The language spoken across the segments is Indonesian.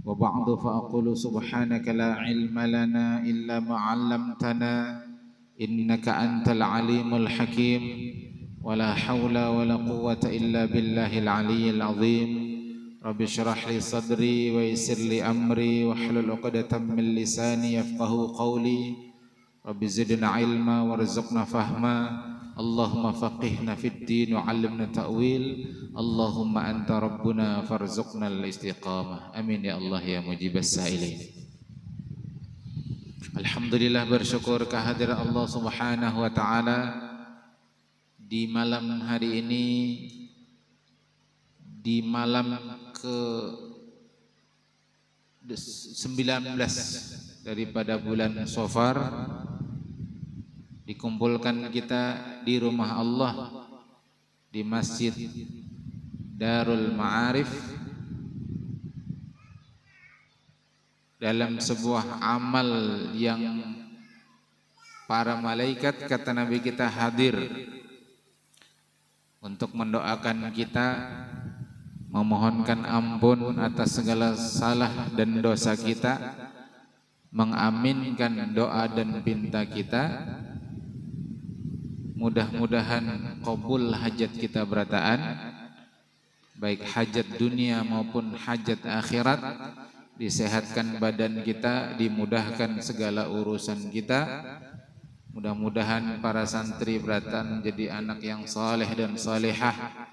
وبعد فأقول سبحانك لا علم لنا إلا ما علمتنا إنك أنت العليم الحكيم ولا حول ولا قوة إلا بالله العلي العظيم رب اشرح لي صدري ويسر لي أمري واحلل عقدة من لساني يفقهوا قولي رب زدنا علما وارزقنا فهما اللهم فقهنا في الدين وعلمنا التأويل اللهم أنت ربنا فارزقنا الاستقامة آمين يا الله يا مجيب السائلين. Alhamdulillah, bersyukur kehadiran Allah Subhanahu wa taala di malam hari ini, di malam ke-19 daripada bulan Safar, dikumpulkan kita di rumah Allah di Masjid Darul Ma'arif dalam sebuah amal yang para malaikat, kata Nabi kita, hadir untuk mendoakan kita, memohonkan ampun atas segala salah dan dosa kita, mengaminkan doa dan pinta kita. Mudah-mudahan qabul hajat kita berataan, baik hajat dunia maupun hajat akhirat, disehatkan badan kita, dimudahkan segala urusan kita. Mudah-mudahan para santri berataan menjadi anak yang saleh dan salihah,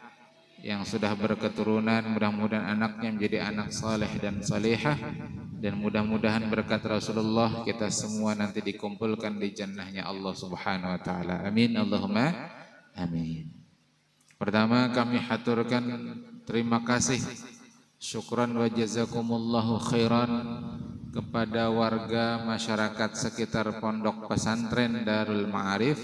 yang sudah berketurunan, mudah-mudahan anaknya menjadi anak saleh dan salihah, dan mudah-mudahan berkat Rasulullah kita semua nanti dikumpulkan di jannahnya Allah Subhanahu wa taala. Amin Allahumma amin. Pertama kami haturkan terima kasih, syukran wa jazakumullahu khairan kepada warga masyarakat sekitar Pondok Pesantren Darul Ma'arif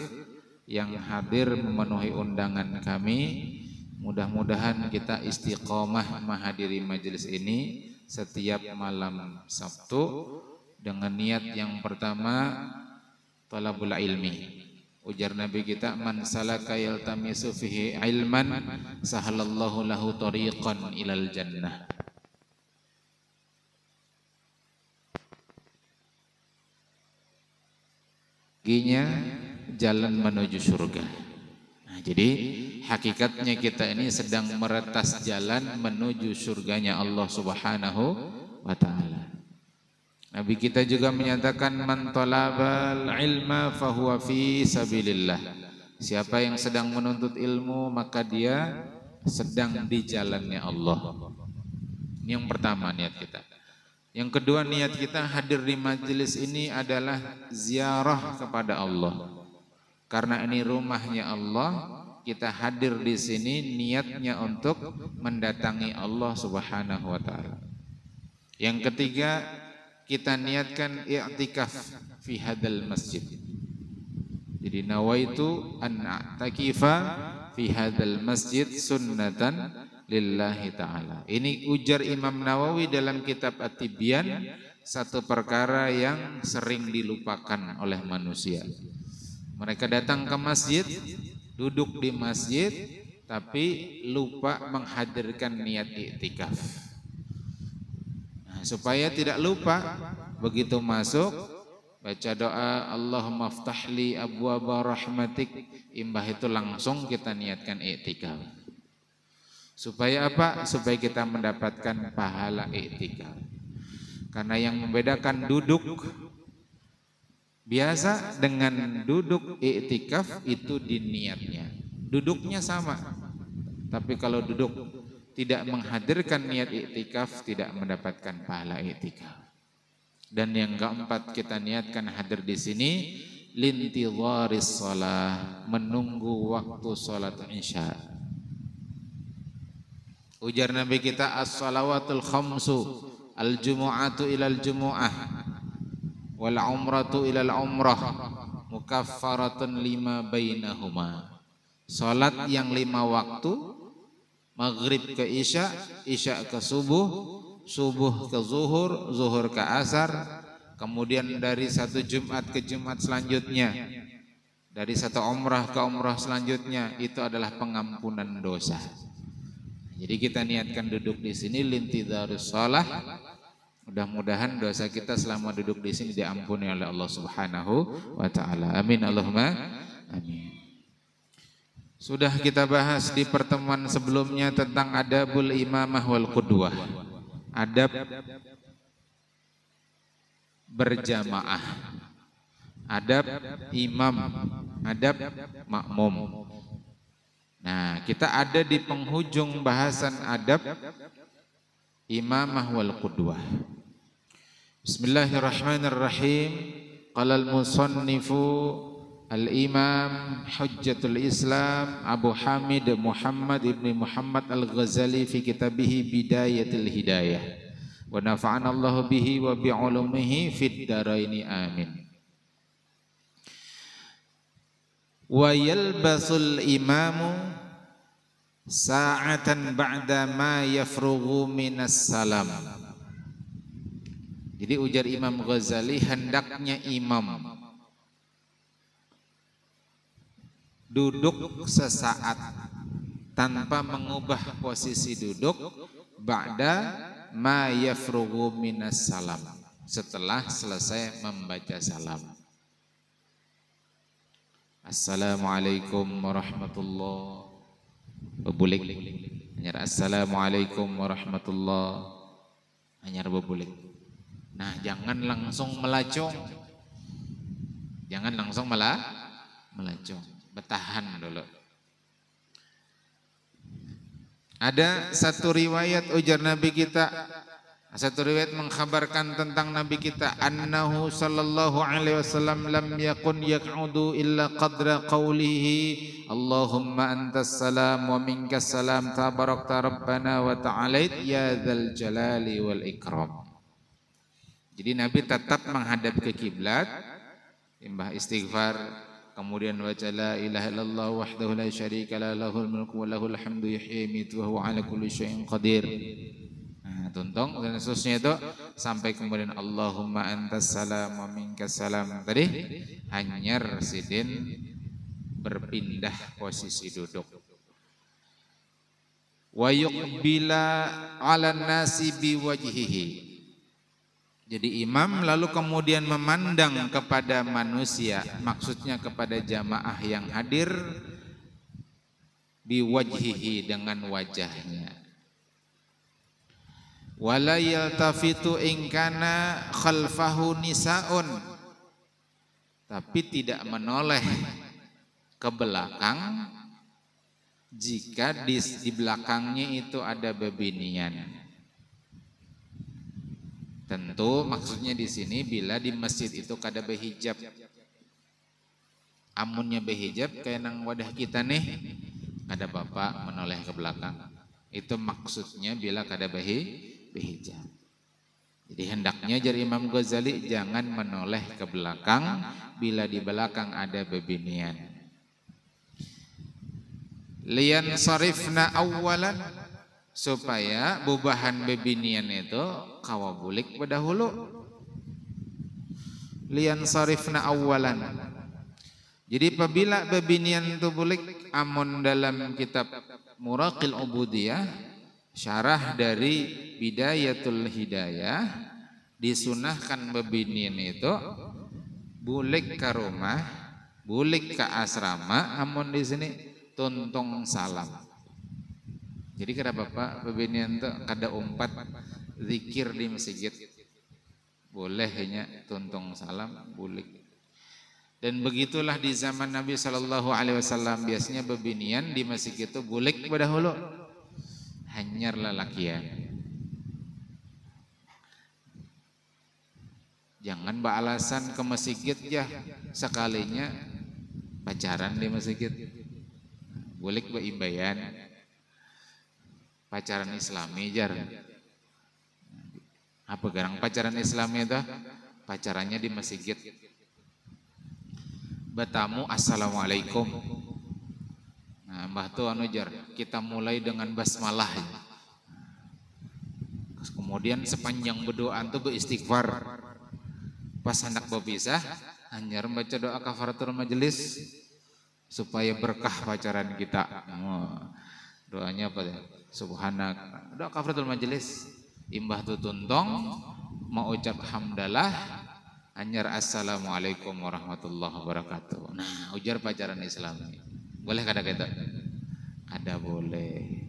yang hadir memenuhi undangan kami. Mudah-mudahan kita istiqomah menghadiri majelis ini setiap malam Sabtu dengan niat yang pertama talabul ilmi. Ujar Nabi kita, man salaka yaltamisu fihi ilman sahalallahu lahu tariqan ilal jannah. Ginya jalan menuju surga. Nah, jadi hakikatnya kita ini sedang meretas jalan menuju surganya Allah Subhanahu wa taala. Nabi kita juga menyatakan man talabal ilma fahuwa fi sabilillah. Siapa yang sedang menuntut ilmu maka dia sedang di jalannya Allah. Ini yang pertama niat kita. Yang kedua niat kita hadir di majelis ini adalah ziarah kepada Allah. Karena ini rumahnya Allah, kita hadir di sini niatnya untuk mendatangi Allah Subhanahu wa taala. Yang ketiga, kita niatkan i'tikaf fi hadzal masjid. Jadi nawaitu an a'takifa fi hadzal masjid sunnatan lillahi ta'ala. Ini ujar Imam Nawawi dalam kitab At-Tibyan, satu perkara yang sering dilupakan oleh manusia. Mereka datang ke masjid, duduk di masjid, tapi lupa menghadirkan niat i'tikaf. Nah, supaya tidak lupa, begitu masuk baca doa Allahumma ftahli abwaaba rahmatik, imbah itu langsung kita niatkan i'tikaf. Supaya apa? Supaya kita mendapatkan pahala i'tikaf. Karena yang membedakan duduk biasa dengan duduk i'tikaf itu di niatnya. Duduknya sama, tapi kalau duduk tidak menghadirkan niat i'tikaf tidak mendapatkan pahala i'tikaf. Dan yang keempat kita niatkan hadir di sini lintidharis shalah, menunggu waktu salat Isya. Ujar Nabi kita as-salawatul khamsu al-jumu'atu ilal jumu'ah wal umratu ilal umrah mukaffaratun lima bainahuma. Salat yang 5 waktu, maghrib ke isya, isya ke subuh, subuh ke zuhur, zuhur ke asar, kemudian dari satu Jumat ke Jumat selanjutnya, dari satu umrah ke umrah selanjutnya, itu adalah pengampunan dosa. Jadi kita niatkan duduk di sini lintidharus shalah, Mudah-mudahan dosa kita selama duduk di sini diampuni oleh Allah Subhanahu wa taala. Amin Allahumma amin. Sudah kita bahas di pertemuan sebelumnya tentang adabul imamah wal qudwah. Adab berjamaah. Adab imam, adab makmum. Nah, kita ada di penghujung bahasan adab imamah wal qudwah. Bismillahirrahmanirrahim. Qala al-musannifu al-imam hujjatul Islam Abu Hamid Muhammad ibn Muhammad al-Ghazali fi kitabih Bidayatul Hidayah. Wa nafa'ana Allah bihi wa bi'ulumihi fid dharaini amin. Wa yalbasul imamu sa'atan ba'da ma yafrughu minas salam. Jadi ujar Imam Ghazali, hendaknya imam duduk sesaat tanpa mengubah posisi duduk ba'da ma yafrughu minas salam, setelah selesai membaca salam. Assalamualaikum warahmatullahi bebulik hanyar assalamualaikum warahmatullahi hanyar bebulik. Nah, jangan langsung melacung, jangan langsung melacung, bertahan dulu. Ada satu riwayat ujar Nabi kita, satu riwayat mengkhabarkan tentang Nabi kita, annahu sallallahu alaihi wasallam lam yakun yaq'udu illa qadra qawlihi Allahumma antas salam wa minkas salam tabarakta rabbana wa ta'alait ya dzal jalali wal ikram. Jadi Nabi tetap menghadap ke kiblat, imbah istighfar, kemudian baca la ilaha illallah wahdahu la syarika la lahul mulku wa lahul hamdu yuhyi wa yumiitu wa huwa ala kulli syai'in qadir. Tuntung dan seterusnya itu sampai kemudian Allahumma antas salam wa minkas salam. Tadi hanyar sidin berpindah posisi duduk. Wa yuqbila 'alan nasi biwajhihi. Jadi imam lalu kemudian memandang kepada manusia, maksudnya kepada jamaah yang hadir, biwajhihi dengan wajahnya. Wala yaltafitu in kana khalfahu nisaun, tapi tidak menoleh ke belakang jika di belakangnya itu ada bebinian. Tentu maksudnya di sini bila di masjid itu kada behijab, amunnya behijab kayak nang wadah kita nih, kada bapak menoleh ke belakang. Itu maksudnya bila kada behijab. Jadi hendaknya jar Imam Ghazali jangan menoleh ke belakang bila di belakang ada bebinian. Lian sarifna awalan, supaya bubahan bebinian itu kawabulik berdahulu. Lian sarifna awalan. Jadi apabila bebinian itu bulik, amun dalam kitab Muraqil Ubudiyah, syarah dari Bidayatul Hidayah, disunahkan bebinian itu bulik ke rumah, bulik ke asrama, amun di sini tuntung salam. Jadi kenapa Pak bebinian itu kada umpat zikir di masjid, boleh hanya tuntung salam, bulik. Dan begitulah di zaman Nabi Shallallahu Alaihi Wasallam, biasanya bebinian di masjid itu bulik berdahulu, hanyar lelakian. Jangan beralasan ke masjid ya sekalinya pacaran di masjid. Bulik beimbayan pacaran Islami jar. Apa garang pacaran Islami itu? Pacarannya di masjid. Bertamu assalamualaikum. Nah, mbah tu anu jar, kita mulai dengan basmalah. Kemudian sepanjang berdoa itu beristighfar. Pas hendak berpisah, hanya baca doa kafaratul majelis supaya berkah pacaran kita. Doanya apa ya? Subhanak. Doa kafaratul majelis. Imbah tu tuntong, mau ucap hamdalah, anyar assalamualaikum warahmatullahi wabarakatuh. Nah, ujar pacaran Islam. Boleh kada kita? Kada boleh.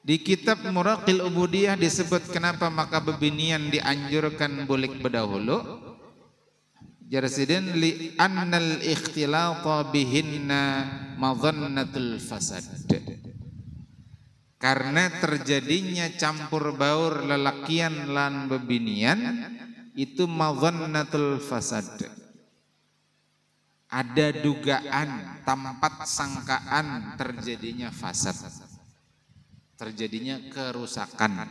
Di kitab Muraqil Ubudiyah disebut kenapa maka bebinian dianjurkan bulik berdahulu. Jarsidin li annal ikhtilata bihinna madhannatul fasad. Karena terjadinya campur baur lelakian lan bebinian itu madhannatul fasad. Ada dugaan, tempat sangkaan terjadinya fasad. Terjadinya kerusakan.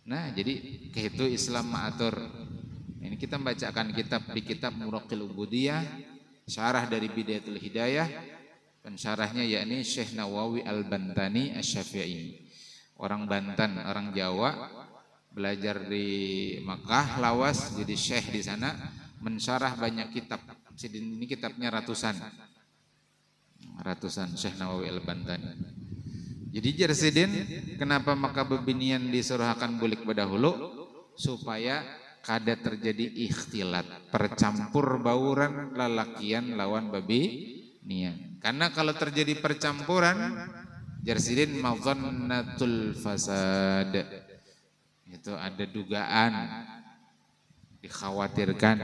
Nah, jadi itu Islam mengatur. Ini kita membacakan kitab di kitab Muraqil Ubudiyah, syarah dari Bidayatul Hidayah, pensyarahnya yakni Syekh Nawawi Al-Bantani Asy-Syafi'i. Orang Banten, orang Jawa, belajar di Makkah, Lawas, jadi syekh di sana, mensyarah banyak kitab. Ini kitabnya ratusan Syekh Nawawi Al-Bantani. Jadi Jarsidin, kenapa maka bebinian disuruh akan bulik berdahulu? Supaya kada terjadi ikhtilat, percampur bauran lelakian lawan bebinian. Karena kalau terjadi percampuran, Jarsidin madhannatul fasad. Itu ada dugaan, dikhawatirkan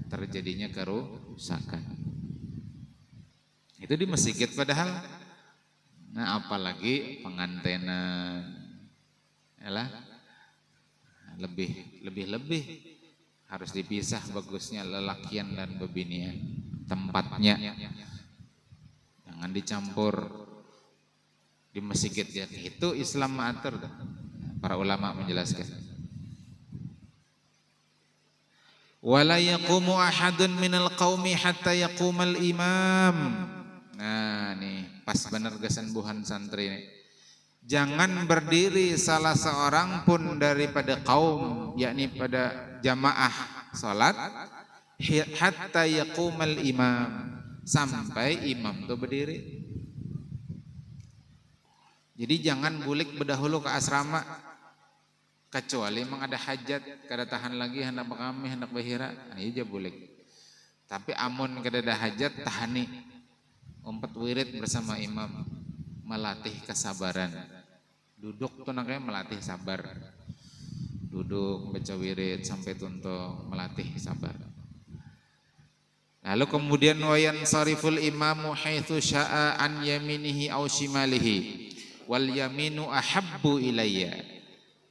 terjadinya kerusakan. Itu di masjid padahal. Nah, apalagi pengantenan, yalah, lebih harus dipisah bagusnya lelakian dan bebinian tempatnya, jangan dicampur di masjid ya. Itu Islam mengatur, para ulama menjelaskan. Wala yaqumu ahadun minal qaumi hatta yaqumal imam. Nah, nih pas benar kesembuhan santri ini. Jangan berdiri salah seorang pun daripada kaum, yakni pada jamaah salat, hatta yaqumal imam, sampai imam itu berdiri. Jadi jangan bulik berdahulu ke asrama, kecuali memang ada hajat, kada tahan lagi hendak kami hendak bahira, nah iya bulik. Tapi amun kada ada hajat tahani. Umpat wirid bersama imam, melatih kesabaran. Duduk tuh namanya melatih sabar. Duduk baca wirid sampai tuntung, melatih sabar. Lalu kemudian wayan sariful imamu haitsu syaa an yaminihi aw shimalihi wal yaminu ahabbu ilayya.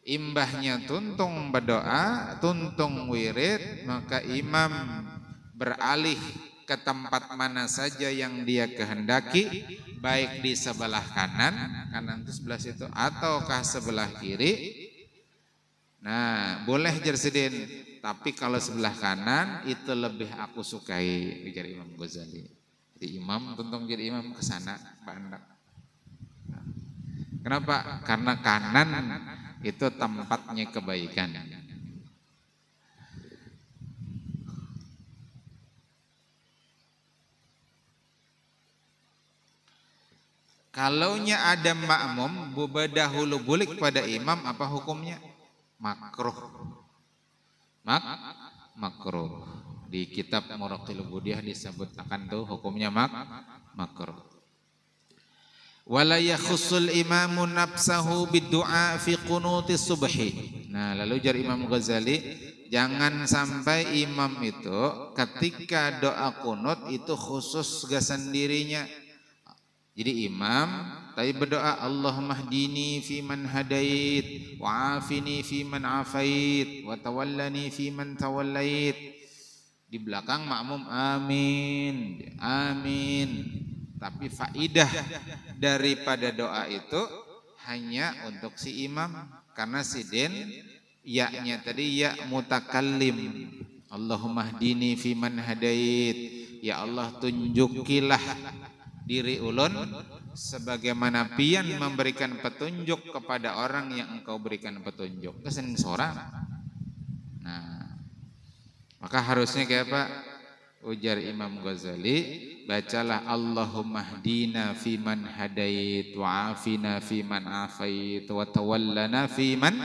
Imbahnya tuntung berdoa, tuntung wirid, maka imam beralih ke tempat mana saja yang dia kehendaki, baik di sebelah kanan itu sebelah situ, ataukah sebelah kiri. Nah, boleh Jarsidin, tapi kalau sebelah kanan itu lebih aku sukai, ujar Imam Ghazali. Jadi imam tuntung jadi imam ke sana, Pak Andak. Kenapa? Karena kanan itu tempatnya kebaikan. Kalaunya ada makmum berdahulu bulik pada imam, apa hukumnya? Makruh. Makruh. Di kitab Muraqil Ubudiyah disebutkan tuh hukumnya makruh. Wala yakhussul imamu nafsahu bid-du'a fi qunutis subhi. Nah, lalu jar Imam Ghazali, jangan sampai imam itu ketika doa kunut itu khusus gak sendirinya. Jadi imam tapi berdoa Allahumma hdini fi man hadait wa afini fi man afait wa tawallani fi man tawallait. Di belakang makmum amin, amin. Tapi faidah daripada doa itu hanya untuk si imam, karena si din ya-nya tadi ya mutakallim. Allahumma hdini fi man hadait. Ya Allah, tunjukilah diri ulun sebagaimana pian memberikan petunjuk kepada orang yang engkau berikan petunjuk. Kesen seorang. Nah, maka harusnya kayak apa? Ujar Imam Ghazali, bacalah Allahumma hdina fiman hadait wa afina fiman afait wa tawallana fiman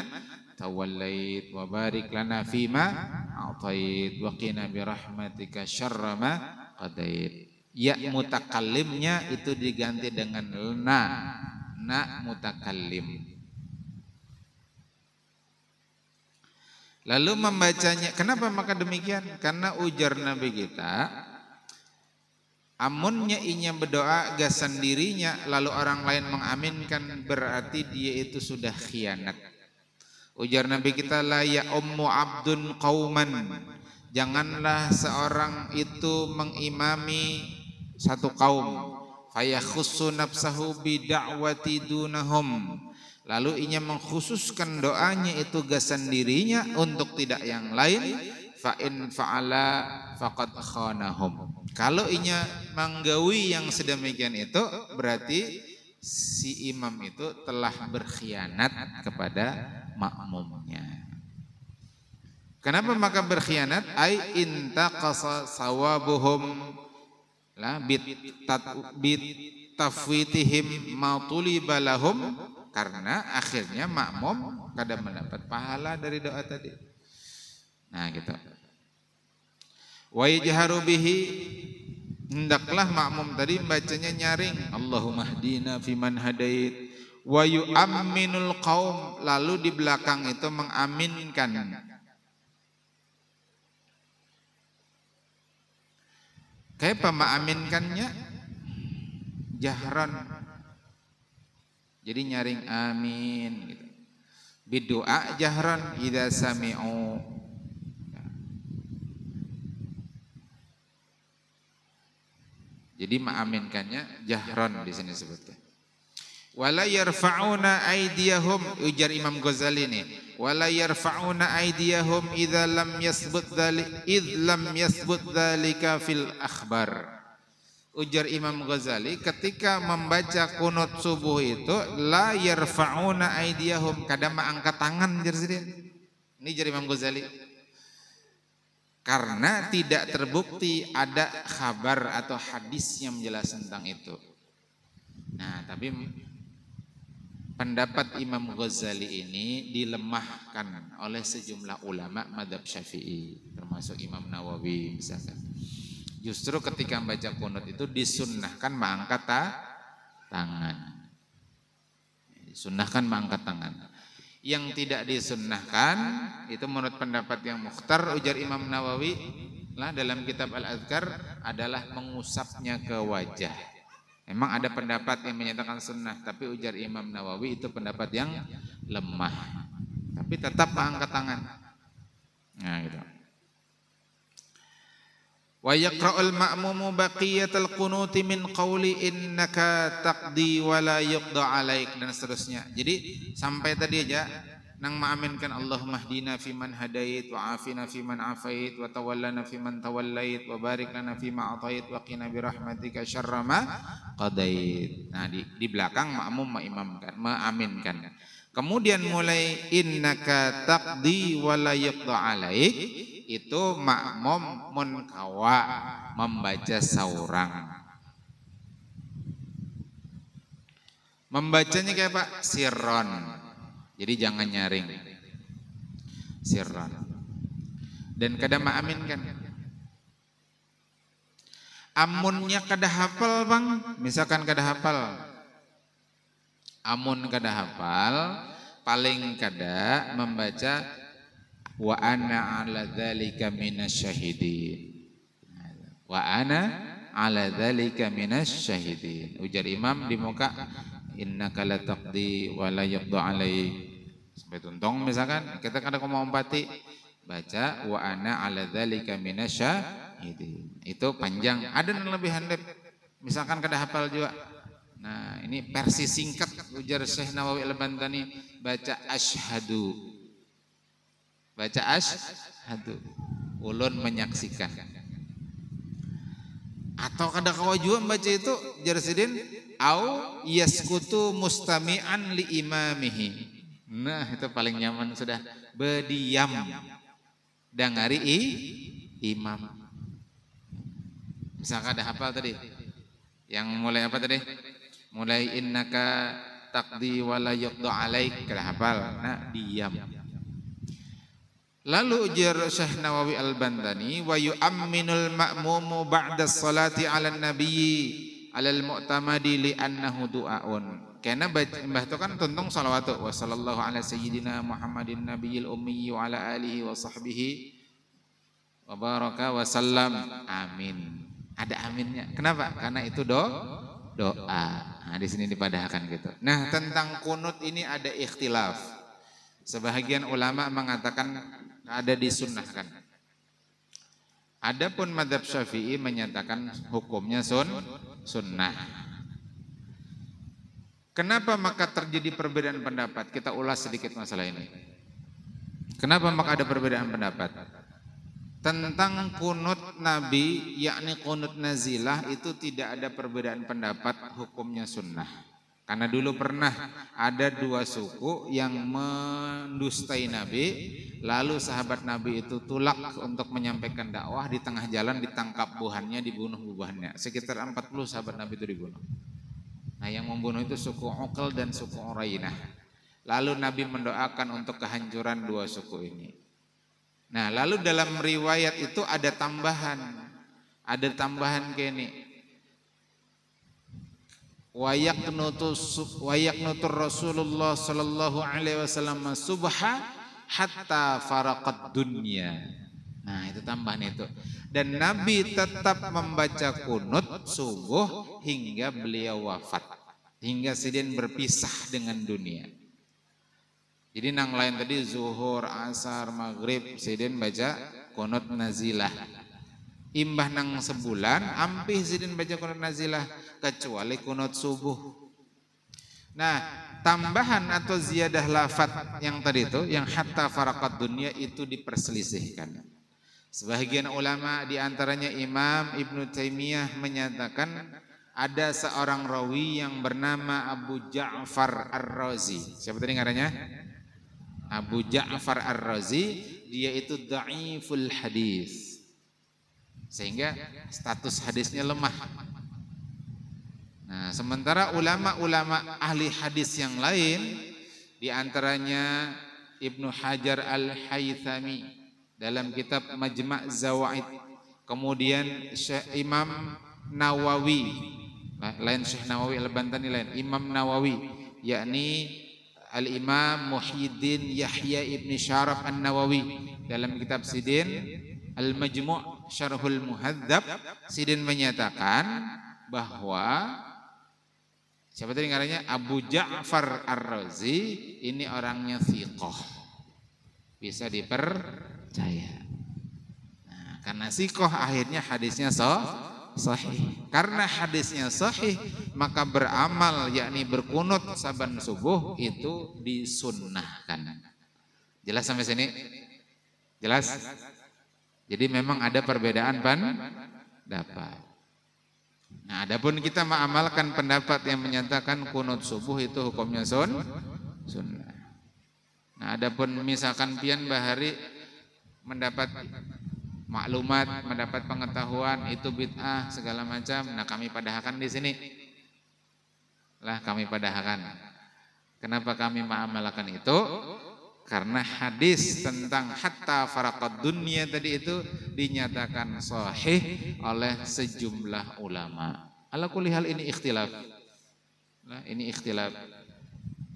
tawallait wa barik lana fima a'tait wa qina birahmatika syarra ma qadait. Ya mutakallimnya itu diganti dengan na mutakallim. Lalu membacanya, kenapa maka demikian? Karena ujar Nabi kita, amunnya inya berdoa gasan dirinya lalu orang lain mengaminkan, berarti dia itu sudah khianat. Ujar Nabi kita, la ya ummu abdun qauman, janganlah seorang itu mengimami satu kaum, fayakhussu nafsahu bi da'wati dunahum, lalu inya mengkhususkan doanya itu gasan dirinya untuk tidak yang lain, fa in fa'ala faqad khanahum. Kalau inya menggawi yang sedemikian itu, berarti si imam itu telah berkhianat kepada makmumnya. Kenapa maka berkhianat? Ai intaqasa sawabuhum la bit tafwitihim ma tuliba lahum, karena akhirnya makmum kada mendapat pahala dari doa tadi. Nah gitu. Wa yajharu bihi, hendaklah makmum tadi bacanya nyaring, Allahumma hdina fiman hadait, wa yu'amminul qaum, lalu di belakang itu mengaminkan. Kayak mengaminkannya jahran. Jadi nyaring amin gitu. Bidoa jahran idza sami'u. Jadi mengaminkannya jahran di sini sebutkan. Wala yarfa'una aydiyahum, ujar Imam Ghazali ini. Wala yarfa'una aydiyahum idza lam yasbut dzalika fil akhbar. Ujar Imam Ghazali, ketika membaca kunut subuh itu la yarfa'una aydiyahum, kada angkat tangan jadi. Ini jar Imam Ghazali. Karena tidak terbukti ada kabar atau hadis yang menjelaskan tentang itu. Nah, tapi pendapat Imam Ghazali ini dilemahkan oleh sejumlah ulama mazhab Syafi'i, termasuk Imam Nawawi misalkan. Justru ketika membaca kunut itu disunnahkan mengangkat tangan. Disunnahkan mengangkat tangan. Yang tidak disunnahkan itu menurut pendapat yang mukhtar, ujar Imam Nawawi lah dalam kitab Al-Adhkar, adalah mengusapnya ke wajah. Memang ada pendapat yang menyatakan sunnah, tapi ujar Imam Nawawi itu pendapat yang lemah. Tapi tetap mengangkat tangan. Nah gitu. Wa yaqra'ul ma'mumu baqiyatal qunuti min qawli innaka taqdi wa la yuqda 'alaik, dan seterusnya. Jadi sampai tadi aja nang ma'aminkan Allahumma hdina fiman hadait wa afina fiman afait wa tawallana fiman tawallait wa barik lana fima atait wa qina birahmatika syarra ma qadait. Nah di belakang makmum mengaminkan. Kemudian mulai innaka taqdi wa la yuqda 'alaik, itu makmum munkawa membaca saurang. Membacanya kayak Pak sirron. Jadi jangan nyaring. Sirron. Dan kada maaminkan. Amunnya kada hafal Bang, misalkan kada hafal. Amun kada hafal, paling kada membaca wa ana ala dzalika minasyahidin. Wa ana ala dzalika minasyahidin. Ujar Imam di muka, innaka la taqdi wa la yuqda 'alaik. Sampai tuntung misalkan kita kada mau empati, baca wa ana ala dzalika minasyahidin. Itu panjang, ada yang lebih handap. Misalkan kada hafal juga. Nah, ini versi singkat ujar Syekh Nawawi Al-Bantani, baca asyhadu. Baca asyhadu, ulun menyaksikan. Atau kada kawajuan baca itu jar sidin au yaskutu mustami'an li imamihi. Nah, itu paling nyaman sudah, berdiam dangari imam. Misalkan ada hafal tadi. Yang mulai apa tadi? Mulai innaka taqdi wa la yuqda alaik, kada hafal. Nah, diam. Lalu ujar Syekh Nawawi Al-Bantani wa yu'amminul ma'mumu ba'da salati 'alan nabiyyi 'alal mu'tamadi li annahu du'aun. Karena mbah itu kan tuntung salawatu wa sallallahu ala sayyidina Muhammadin nabiyil ummi wa ala alihi wa sahbihi wa baraka wa sallam. Amin. Ada aminnya. Kenapa? Karena itu doa. Nah, di sini dipadahkan gitu. Nah, tentang kunut ini ada ikhtilaf. Sebahagian ulama mengatakan ada disunnahkan. Adapun mazhab Syafi'i menyatakan hukumnya sunnah. Kenapa maka terjadi perbedaan pendapat? Kita ulas sedikit masalah ini. Kenapa maka ada perbedaan pendapat? Tentang kunut Nabi, yakni kunut nazilah, itu tidak ada perbedaan pendapat, hukumnya sunnah. Karena dulu pernah ada dua suku yang mendustai Nabi, lalu sahabat Nabi itu tulak untuk menyampaikan dakwah, di tengah jalan ditangkap buhannya, dibunuh buhannya. Sekitar 40 sahabat Nabi itu dibunuh. Nah, yang membunuh itu suku Uqal dan suku Urainah. Lalu Nabi mendoakan untuk kehancuran dua suku ini. Nah, lalu dalam riwayat itu ada tambahan kayak ini. Wa yaqnutur Rasulullah sallallahu alaihi wasallam subha hatta faraqad dunya. Nah, itu tambahan itu. Dan Nabi tetap membaca kunut subuh hingga beliau wafat, hingga sidin berpisah dengan dunia. Jadi nang lain tadi zuhur, asar, maghrib, sidin baca kunut nazilah. Imbah nang sebulan, ampih sidin baca kunut nazilah, kecuali kunut subuh. Nah, tambahan atau ziyadah lafaz yang tadi itu, yang hatta faraqat dunia, itu diperselisihkan. Sebagian ulama diantaranya Imam Ibnu Taimiyah menyatakan ada seorang rawi yang bernama Abu Ja'far Ar-Razi. Siapa tadi ngarannya? Abu Ja'far Ar-Razi. Dia itu dhaiful hadis, sehingga status hadisnya lemah. Nah, sementara ulama-ulama ahli hadis yang lain, diantaranya Ibnu Hajar Al-Haythami dalam kitab Majma' Zawaid, kemudian Imam Nawawi, lain Syekh Nawawi Al-Bantani, lain Imam Nawawi, yakni Al-Imam Muhyiddin Yahya Ibn Syaraf An-Nawawi dalam kitab Sidin Al-Majmu' Syarhul Muhadzab, Sidin menyatakan bahwa siapa tadi ngarannya? Abu Ja'far Ar-Razi ini orangnya thiqah, bisa dipercaya. Nah, karena thiqah akhirnya hadisnya sahih. Karena hadisnya sahih, maka beramal yakni berkunut saban subuh itu disunnahkan. Jelas sampai sini? Jelas? Jadi memang ada perbedaan pendapat. Nah, adapun kita mengamalkan pendapat yang menyatakan kunut subuh itu hukumnya sunnah. Nah, adapun misalkan pian bahari mendapat maklumat, mendapat pengetahuan itu bid'ah segala macam, nah kami padahkan di sini. Lah kami padahkan. Kenapa kami mengamalkan itu? Karena hadis tentang hatta faraqad dunya tadi itu dinyatakan sahih oleh sejumlah ulama. Ala kulli hal ini ikhtilaf. Nah, ini ikhtilaf.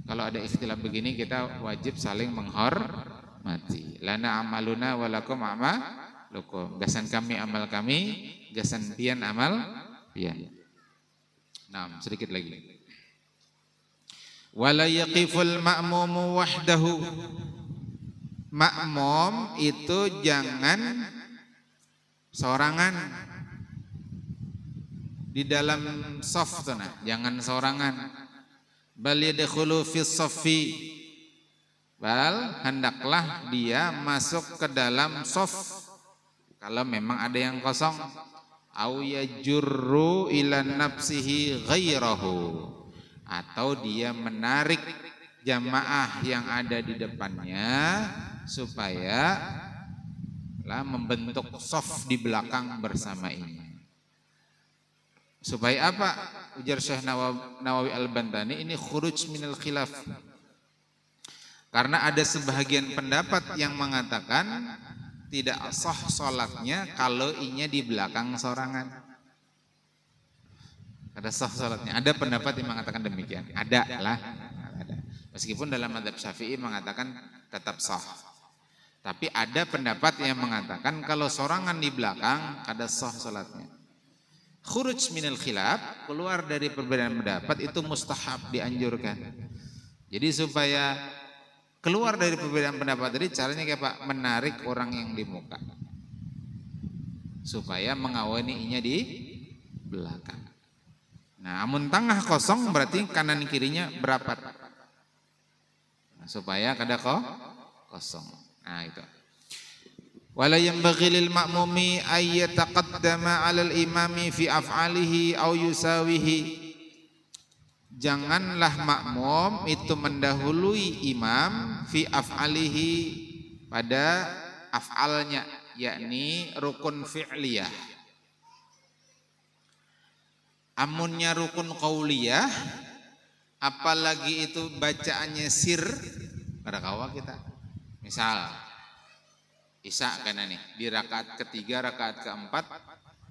Kalau ada ikhtilaf begini kita wajib saling menghormati. Lana amaluna walakum amalukum. Gasan kami amal kami, gasan pian amal pian. Nah, sedikit lagi. Wala yaqiful ma'mumu wahdahu. Makmum itu jangan sorangan di dalam shaf, jangan sorangan. Bal yadkhulu fis shaffi, bal hendaklah dia masuk ke dalam shaf kalau memang ada yang kosong. Au yajurru ila nafsihi ghairahu, atau dia menarik jamaah yang ada di depannya supaya membentuk shaf di belakang bersama ini. Supaya apa? Ujar Syekh Nawawi Al-Bantani, ini khuruj minal khilaf. Karena ada sebahagian pendapat yang mengatakan tidak sah sholatnya kalau inya di belakang sorangan. Ada sah sholatnya. Ada pendapat yang mengatakan demikian. Ada lah. Ada. Meskipun dalam mazhab Syafi'i mengatakan tetap sah. Tapi ada pendapat yang mengatakan kalau sorangan di belakang ada sah sholatnya. Khuruj minal khilaf, keluar dari perbedaan pendapat itu mustahab, dianjurkan. Jadi supaya keluar dari perbedaan pendapat tadi caranya kayak Pak, menarik orang yang di muka supaya mengawani inya di belakang. Nah, amun tengah kosong berarti kanan kirinya berapat. Nah, supaya kada kosong. Nah, itu. Wala yanbaghi lil ma'mumi ay yataqaddama 'alal imami fi af'alihi aw yusawihi. Janganlah makmum itu mendahului imam fi af'alihi pada af'alnya, yakni rukun fi'liyah. Amunnya rukun qauliyah, apalagi itu bacaannya sir, pada kawa kita. Misal Isya kan nih, di rakaat ketiga, rakaat keempat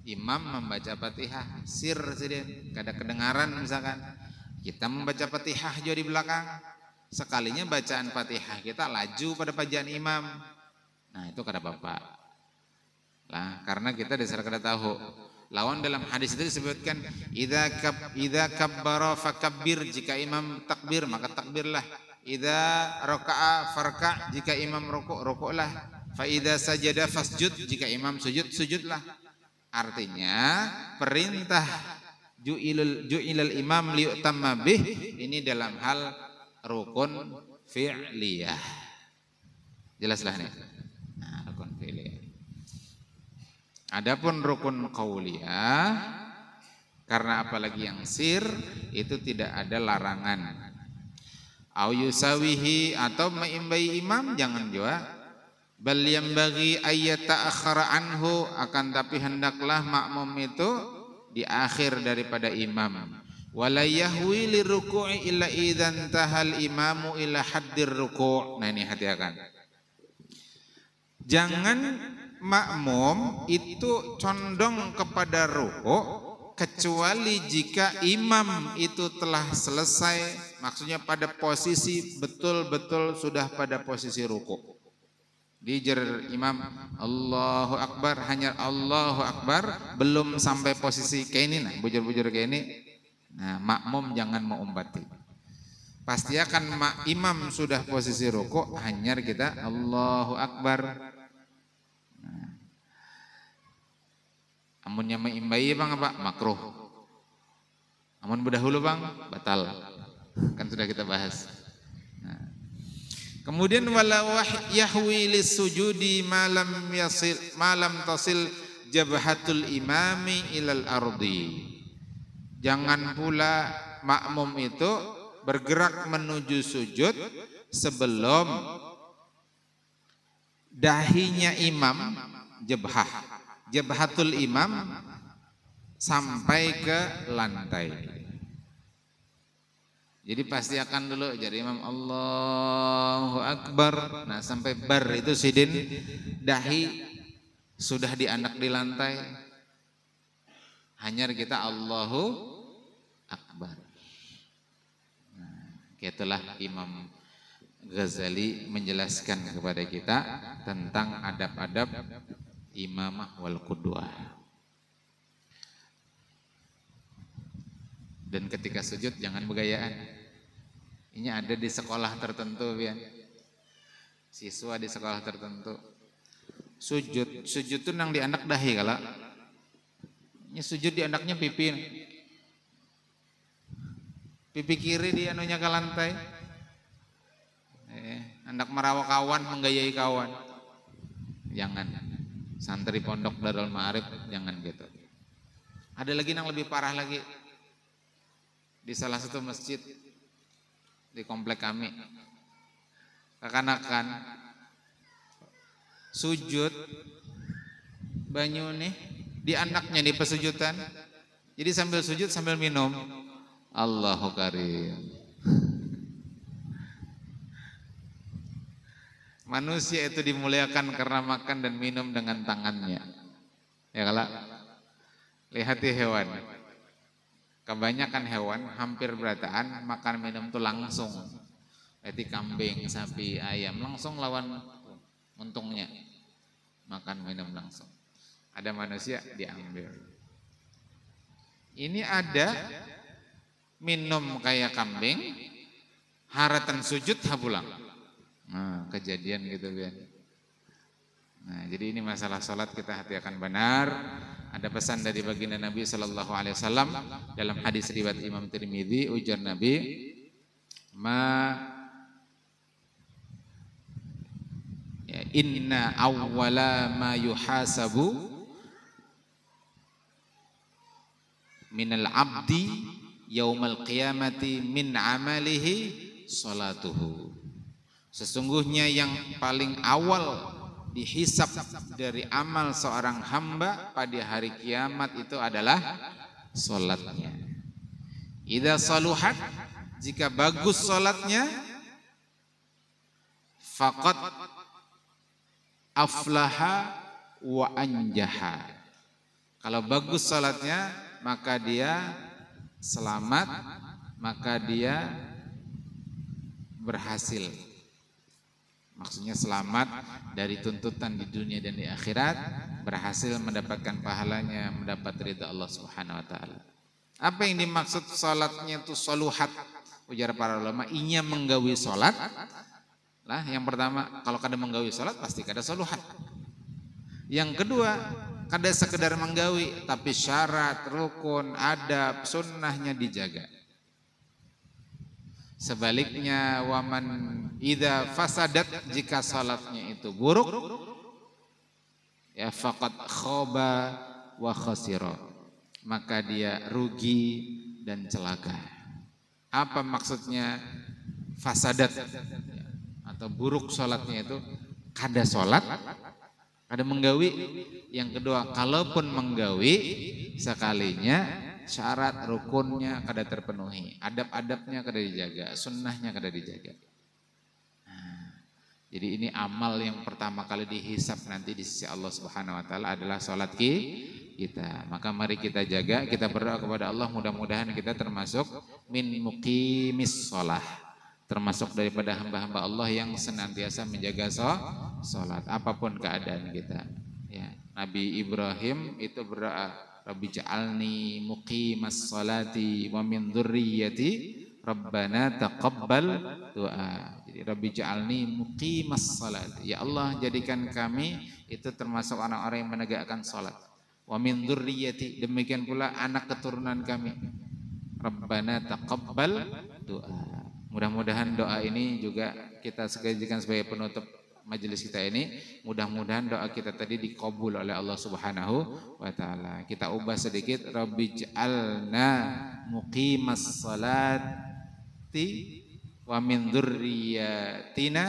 imam membaca Fatihah sir sedih, kada kedengaran misalkan. Kita membaca Fatihah juga di belakang. Sekalinya bacaan Fatihah kita laju pada bacaan imam. Nah, itu kada apa-apa. Lah, karena kita dasar kada tahu. Lawan dalam hadis itu disebutkan idza kabbara fakabbir, jika imam takbir maka takbirlah. Idza raka'a farka', jika imam rukuk rukuklah. Fa idza sajada fasjud, jika imam sujud sujudlah. Artinya perintah ju'ilal imam liyutamma bih ini dalam hal rukun fi'liyah. Jelaslah nih. Nah, rukun fi'liyah. Adapun rukun qauliyah, karena apalagi yang sir itu tidak ada larangan. Au yusawihi, atau meimbai imam jangan juga. Bal yambaghi ayyata'akhkhara anhu, akan tapi hendaklah makmum itu di akhir daripada imam. Wala yahwi liruku'i illa idzan tahal imamu ila haddir ruku'. Nah, ini hati-hati. Jangan makmum itu condong kepada ruku' kecuali jika imam itu telah selesai, maksudnya pada posisi betul-betul sudah pada posisi ruku'. Dijer imam Allahu Akbar, hanya Allahu Akbar, belum sampai posisi kayak ini, nah bujur-bujur kayak ini. Nah, makmum jangan mengumbati. Pasti akan imam sudah posisi rukuk, hanya kita Allahu Akbar. Nah, amunnya meimbai bang apa? Makruh. Amun berdahulu bang, batal. Kan sudah kita bahas. Kemudian wala yahwi lis-sujudi malam tasil jabhatul imami ilal ardi. Jangan pula makmum itu bergerak menuju sujud sebelum dahinya imam, jabhatul imam sampai ke lantai. Jadi pasti akan dulu jadi imam Allahu Akbar. Nah, sampai bar itu sidin dahi sudah dianak di lantai. Hanya kita Allahu Akbar. Nah, itulah Imam Ghazali menjelaskan kepada kita tentang adab-adab imamah wal qudwah. Dan ketika sujud jangan begayaan. Ini ada di sekolah tertentu, ya. Siswa di sekolah tertentu. Sujud itu nang di anak dahi kala. Ini sujud di anaknya pipi. Pipi kiri di anunya ke lantai. Anak merawat kawan, menggayai kawan. Jangan. Santri pondok Darul Ma'arif jangan gitu. Ada lagi yang lebih parah lagi. Di salah satu masjid di komplek kami, kekanakan sujud banyu nih di anaknya di pesujudan, Jadi sambil sujud sambil minum. Allahu karim. Manusia itu dimuliakan karena makan dan minum dengan tangannya. Ya kalau lihati hewan. Kebanyakan hewan hampir berataan makan minum itu langsung. Berarti kambing, sapi, ayam langsung lawan untungnya. Makan minum langsung. Ada manusia diambil. Ini ada minum kayak kambing, haratan sujud hapulang. Nah, kejadian gitu kan. Nah, jadi ini masalah salat kita hati akan benar. Ada pesan dari baginda Nabi sallallahu alaihi wasallam dalam hadis riwayat Imam Tirmidzi, ujar Nabi, inna awwala ma yuhasabu minal abdi yaumal qiyamati min amalihi salatuhu. Sesungguhnya yang paling awal dihisab dari amal seorang hamba pada hari kiamat itu adalah salatnya. Idza saluhat, jika bagus salatnya, faqad aflaha wa anjaha. Kalau bagus salatnya, maka dia selamat, maka dia berhasil. Maksudnya selamat dari tuntutan di dunia dan di akhirat, berhasil mendapatkan pahalanya, mendapat ridha Allah Subhanahu wa taala. Apa yang dimaksud salatnya itu saluhat? Ujar para ulama, inya menggawi salat. Lah, yang pertama, kalau kada menggawi salat pasti kada saluhat. Yang kedua, kada sekedar menggawi, tapi syarat, rukun, adab, sunnahnya dijaga. Sebaliknya, waman idza fasadat, jika salatnya itu buruk, ya faqad khaba wa khasira, maka dia rugi dan celaka. Apa maksudnya fasadat atau buruk salatnya itu? Kada salat, kada menggawi. Yang kedua, kalaupun menggawi sekalinya, syarat rukunnya kada terpenuhi, adab-adabnya kada dijaga, sunnahnya kada dijaga. Nah, jadi ini amal yang pertama kali dihisab nanti di sisi Allah Subhanahu wa taala adalah salat kita. Maka mari kita jaga, kita berdoa kepada Allah, mudah-mudahan kita termasuk min muqimis shalah, termasuk daripada hamba-hamba Allah yang senantiasa menjaga salat apapun keadaan kita. Ya, Nabi Ibrahim itu berdoa, Rabbi ja'alni muqimas salati wa min dzurriyyati Rabbana taqabbal doa. Jadi Rabbi ja'alni muqimas salati. Ya Allah, jadikan kami itu termasuk orang-orang yang menegakkan salat. Wa min dzurriyyati, demikian pula anak keturunan kami. Rabbana taqabbal doa. Mudah-mudahan doa ini juga kita jadikan sebagai penutup majelis kita ini. Mudah-mudahan doa kita tadi dikabul oleh Allah Subhanahu wa taala. Kita ubah sedikit, Rabbi ja'alna muqimas salati wa min dzurriyyatina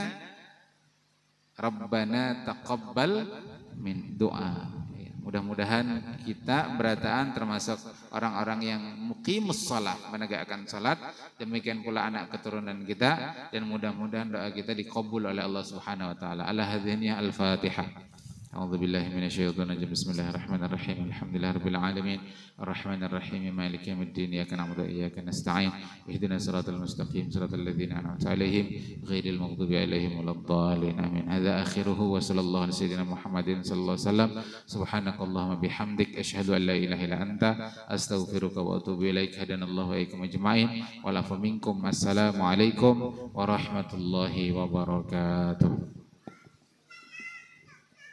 Rabbana taqabbal min doa. Mudah-mudahan kita berataan termasuk orang-orang yang muqimus shalah, menegakkan salat, demikian pula anak keturunan kita, dan mudah-mudahan doa kita dikabul oleh Allah Subhanahu wa taala. Ala hadhihi al-Fatihah. A'udzubillahi minasyaitonir rajim. Bismillahirrahmanirrahim. Alhamdulillahirabbil alamin. Arrahmanir rahim. Maliki yaumiddin. Iyyaka na'budu wa iyyaka nasta'in. Ihdinas siratal mustaqim. Siratal ladzina an'amta 'alaihim ghairil maghdubi 'alaihim waladdallin. Amin. Hadza akhiruhu wa sallallahu ala sayyidina Muhammadin sallallahu alaihi wasallam. Subhanakallahumma bihamdik asyhadu an la ilaha illa anta astaghfiruka wa atubu ilaik. Hadanallahu wa iyyakum ajma'in. Wa lafa minkum. Assalamualaikum warahmatullahi wabarakatuh.